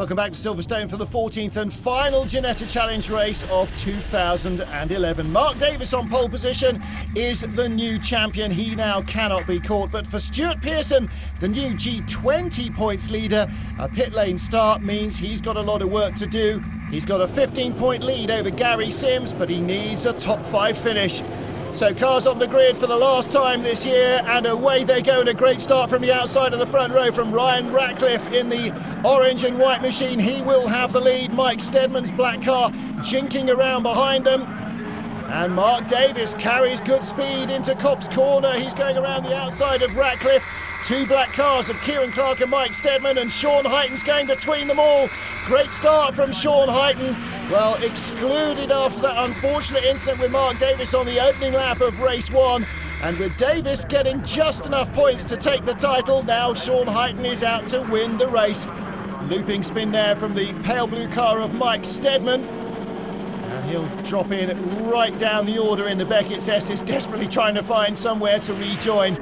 Welcome back to Silverstone for the 14th and final Ginetta Challenge race of 2011. Mark Davis on pole position is the new champion. He now cannot be caught. But for Stuart Pearson, the new G20 points leader, a pit lane start means he's got a lot of work to do. He's got a 15-point lead over Gary Sims, but he needs a top 5 finish. So cars on the grid for the last time this year, and away they go, and a great start from the outside of the front row from Ryan Ratcliffe in the orange and white machine. He will have the lead. Mike Steadman's black car jinking around behind them. And Mark Davis carries good speed into Copse Corner. He's going around the outside of Ratcliffe. Two black cars of Kieran Clark and Mike Steadman, and Sean Hyten's going between them all. Great start from Sean Hyten. Well, excluded after that unfortunate incident with Mark Davis on the opening lap of race 1. And with Davis getting just enough points to take the title, now Sean Hyten is out to win the race. Looping spin there from the pale blue car of Mike Steadman. And he'll drop in right down the order in the Beckett's S's, desperately trying to find somewhere to rejoin.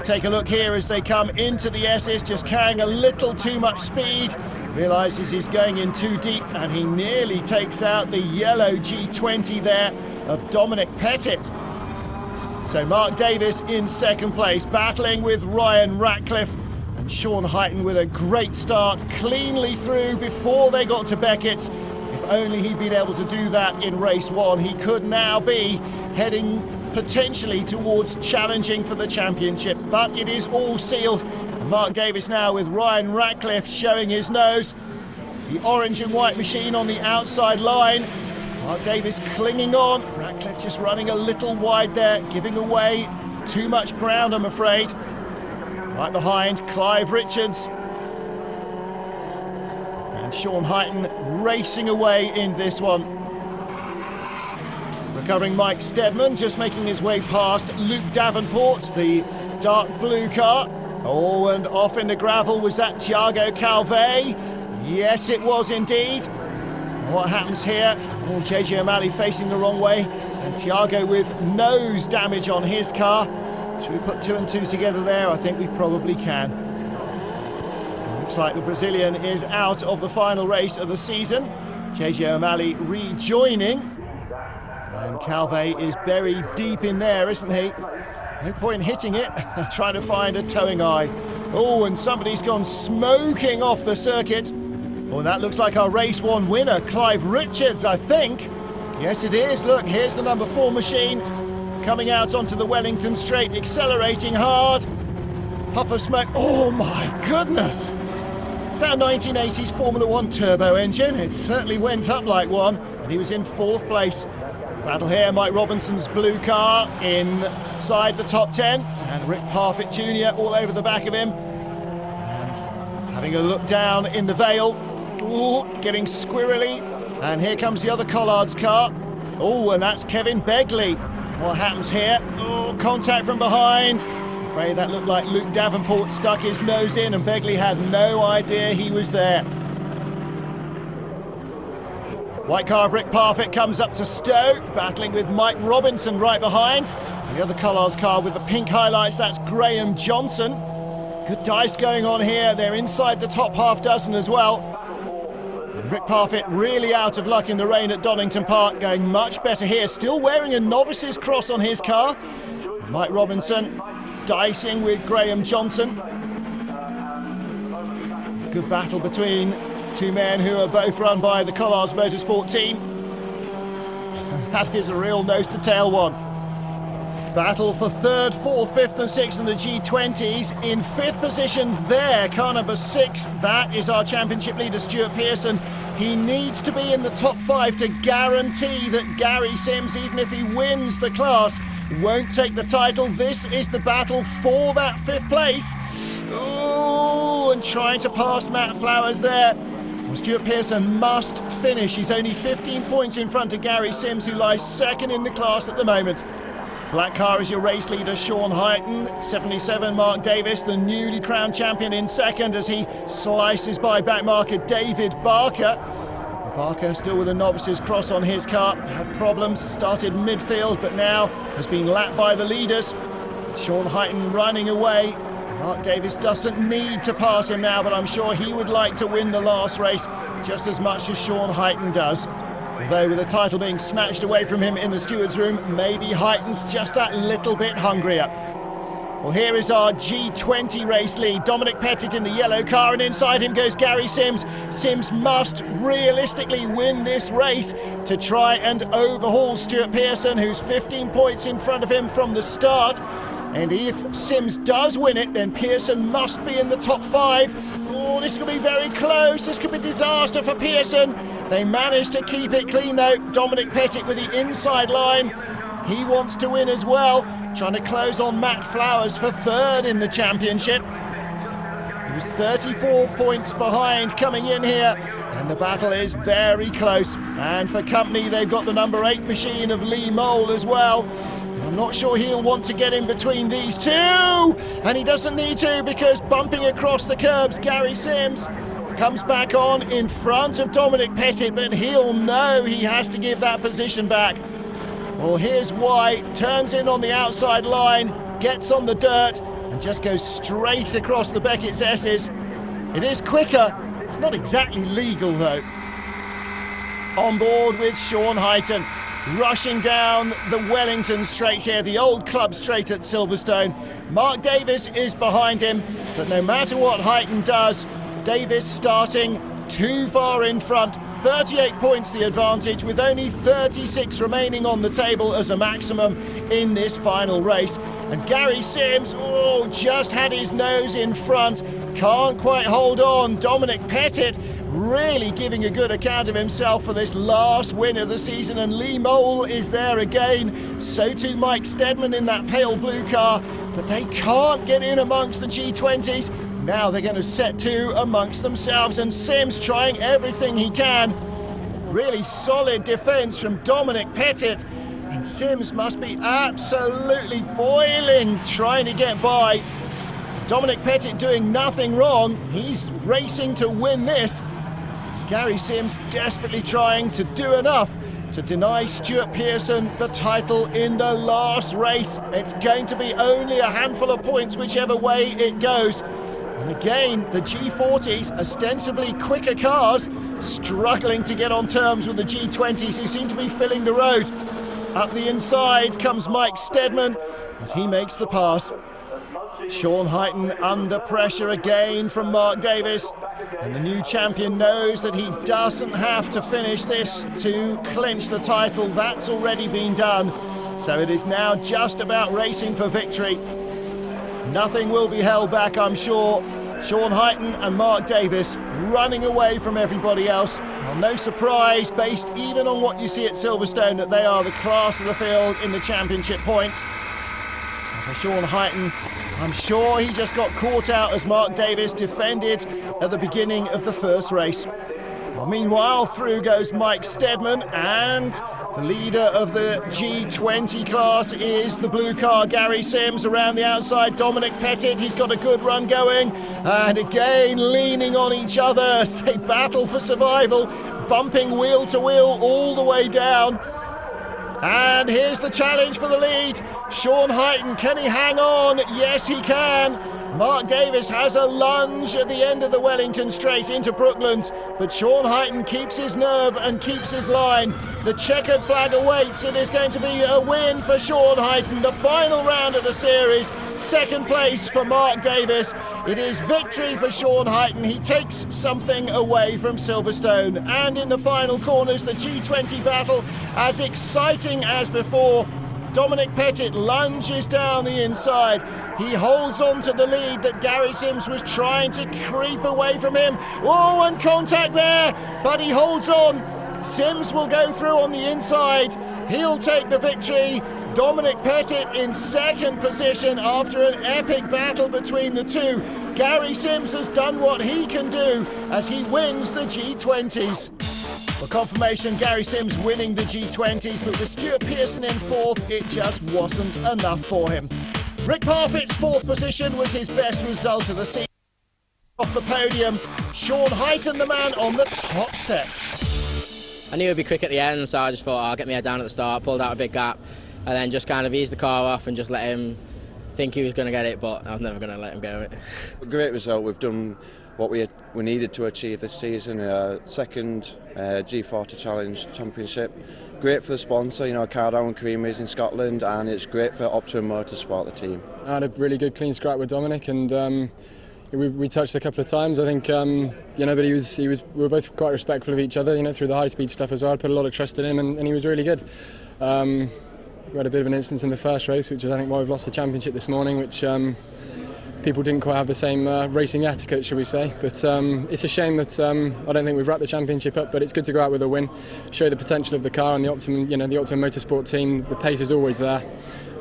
Take a look here as they come into the S's, just carrying a little too much speed. Realises he's going in too deep, and he nearly takes out the yellow G20 there of Dominic Pettit. So Mark Davis in second place, battling with Ryan Ratcliffe, and Sean Hyten with a great start, cleanly through before they got to Beckett's. If only he'd been able to do that in race 1, he could now be heading potentially towards challenging for the championship, but it is all sealed. And Mark Davis now with Ryan Ratcliffe showing his nose. The orange and white machine on the outside line. Mark Davis clinging on. Ratcliffe just running a little wide there, giving away too much ground, I'm afraid. Right behind, Clive Richards. And Sean Hyten racing away in this one. Recovering Mike Steadman, just making his way past Luke Davenport, the dark blue car. Oh, and off in the gravel, was that Thiago Calvet? Yes, it was indeed. What happens here? Oh, JJ O'Malley facing the wrong way, and Thiago with nose damage on his car. Should we put 2 and 2 together there? I think we probably can. Looks like the Brazilian is out of the final race of the season. JJ O'Malley rejoining. And Calvet is buried deep in there, isn't he? No point hitting it, trying to find a towing eye. Oh, and somebody's gone smoking off the circuit. Oh, that looks like our race 1 winner, Clive Richards, I think. Yes, it is. Look, here's the number 4 machine coming out onto the Wellington straight, accelerating hard. Puff of smoke. Oh, my goodness. Is that a 1980s Formula 1 turbo engine? It certainly went up like one, and he was in 4th place. Battle here, Mike Robinson's blue car inside the top 10, and Rick Parfitt Jr. all over the back of him. And having a look down in the Vale, ooh, getting squirrely. And here comes the other Collard's car. Oh, and that's Kevin Begley. What happens here? Oh, contact from behind. I'm afraid that looked like Luke Davenport stuck his nose in, and Begley had no idea he was there. White car of Rick Parfitt comes up to Stowe, battling with Mike Robinson right behind. And the other Collard's car with the pink highlights, that's Graham Johnson. Good dice going on here. They're inside the top half dozen as well. And Rick Parfitt really out of luck in the rain at Donington Park, going much better here. Still wearing a novice's cross on his car. And Mike Robinson dicing with Graham Johnson. Good battle between two men who are both run by the Collard's Motorsport team. That is a real nose-to-tail one. Battle for 3rd, 4th, 5th and 6th in the G20s. In 5th position there, car number 6. That is our championship leader, Stuart Pearson. He needs to be in the top 5 to guarantee that Gary Sims, even if he wins the class, won't take the title. This is the battle for that 5th place. Oh, and trying to pass Matt Flowers there. Stuart Pearson must finish. He's only 15 points in front of Gary Sims, who lies 2nd in the class at the moment. Black car is your race leader, Sean Hyten. 77, Mark Davis, the newly crowned champion, in 2nd as he slices by backmarker David Barker. Barker still with a novice's cross on his car. Had problems, started midfield, but now has been lapped by the leaders. Sean Hyten running away. Mark Davies doesn't need to pass him now, but I'm sure he would like to win the last race just as much as Sean Hyten does. Although with the title being snatched away from him in the steward's room, maybe Hyten's just that little bit hungrier. Well, here is our G20 race lead. Dominic Pettit in the yellow car, and inside him goes Gary Sims. Sims must realistically win this race to try and overhaul Stuart Pearson, who's 15 points in front of him from the start. And if Sims does win it, then Pearson must be in the top 5. Oh, this could be very close. This could be disaster for Pearson. They managed to keep it clean, though. Dominic Pettit with the inside line. He wants to win as well, trying to close on Matt Flowers for 3rd in the championship. He was 34 points behind coming in here, and the battle is very close. And for company, they've got the number 8 machine of Lee Mole as well. I'm not sure he'll want to get in between these two, and he doesn't need to, because bumping across the curbs, Gary Sims comes back on in front of Dominic Pettit, but he'll know he has to give that position back. Well, here's White, turns in on the outside line, gets on the dirt, and just goes straight across the Beckett's S's. It is quicker. It's not exactly legal, though. On board with Sean Hyten, rushing down the Wellington straight here, the old club straight at Silverstone. Mark Davies is behind him, but no matter what Hyten does, Davies starting too far in front. 38 points the advantage, with only 36 remaining on the table as a maximum in this final race. And Gary Sims, just had his nose in front, can't quite hold on. Dominic Pettit really giving a good account of himself for this last win of the season, and Lee Mole is there again. So too Mike Steadman in that pale blue car, but they can't get in amongst the G20s. Now they're going to set to amongst themselves, and Sims trying everything he can. Really solid defence from Dominic Pettit, and Sims must be absolutely boiling trying to get by. Dominic Pettit doing nothing wrong. He's racing to win this. Gary Sims desperately trying to do enough to deny Stuart Pearson the title in the last race. It's going to be only a handful of points whichever way it goes. And again, the G40s, ostensibly quicker cars, struggling to get on terms with the G20s, who seem to be filling the road. Up the inside comes Mike Steadman as he makes the pass. Sean Hyten under pressure again from Mark Davies, and the new champion knows that he doesn't have to finish this to clinch the title. That's already been done, so it is now just about racing for victory. Nothing will be held back, I'm sure. Sean Hyten and Mark Davies running away from everybody else. Well, no surprise, based even on what you see at Silverstone, that they are the class of the field in the championship points. And for Sean Hyten, I'm sure he just got caught out as Mark Davies defended at the beginning of the first race. Well, meanwhile, through goes Mike Steadman, and the leader of the G20 class is the blue car, Gary Sims. Around the outside, Dominic Pettit. He's got a good run going, and again leaning on each other as they battle for survival, bumping wheel to wheel all the way down. And here's the challenge for the lead. Sean Hyten, can he hang on? Yes, he can. Mark Davies has a lunge at the end of the Wellington straight into Brooklands, but Sean Hyten keeps his nerve and keeps his line. The checkered flag awaits. It is going to be a win for Sean Hyten. The final round of the series, second place for Mark Davies. It is victory for Sean Hyten. He takes something away from Silverstone. And in the final corners, the G20 battle, as exciting as before. Dominic Pettit lunges down the inside. He holds on to the lead that Gary Sims was trying to creep away from him. Oh, and contact there, but he holds on. Sims will go through on the inside. He'll take the victory. Dominic Pettit in second position after an epic battle between the two. Gary Sims has done what he can do as he wins the G20s. For confirmation, Gary Sims winning the G20s, but with Stuart Pearson in fourth, it just wasn't enough for him. Rick Parfitt's fourth position was his best result of the season. Off the podium, Sean Hyten, the man on the top step. I knew it would be quick at the end, so I just thought I'll get my head down at the start, pulled out a big gap, and then just kind of eased the car off and just let him think he was going to get it, but I was never going to let him go. Great result. We've done what we needed to achieve this season. Second G40 Challenge Championship. Great for the sponsor, Cardow and Creameries in Scotland, and it's great for Optimum Motorsport, the team. I had a really good clean scrap with Dominic, and we touched a couple of times. I think, but we were both quite respectful of each other, through the high-speed stuff as well. I put a lot of trust in him, and he was really good. We had a bit of an instance in the first race, which is I think why we've lost the championship this morning, which people didn't quite have the same racing etiquette, shall we say. But it's a shame that I don't think we've wrapped the championship up, but it's good to go out with a win, show the potential of the car and the Optimum Motorsport team. The pace is always there.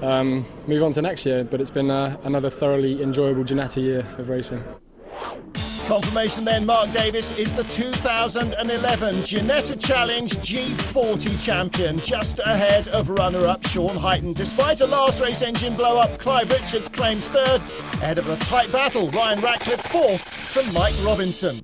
Move on to next year, but it's been another thoroughly enjoyable Ginetta year of racing. Confirmation then, Mark Davis is the 2011 Ginetta Challenge G40 champion, just ahead of runner-up Sean Hyton. Despite a last race engine blow-up, Clive Richards claims third, ahead of a tight battle, Ryan Ratcliffe fourth from Mike Robinson.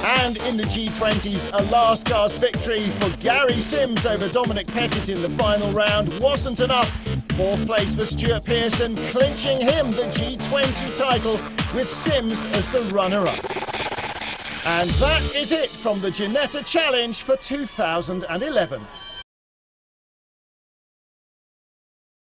And in the G20s, a last gasp victory for Gary Sims over Dominic Pettit in the final round wasn't enough. Fourth place for Stuart Pearson, clinching him the G20 title with Sims as the runner-up. And that is it from the Ginetta Challenge for 2011.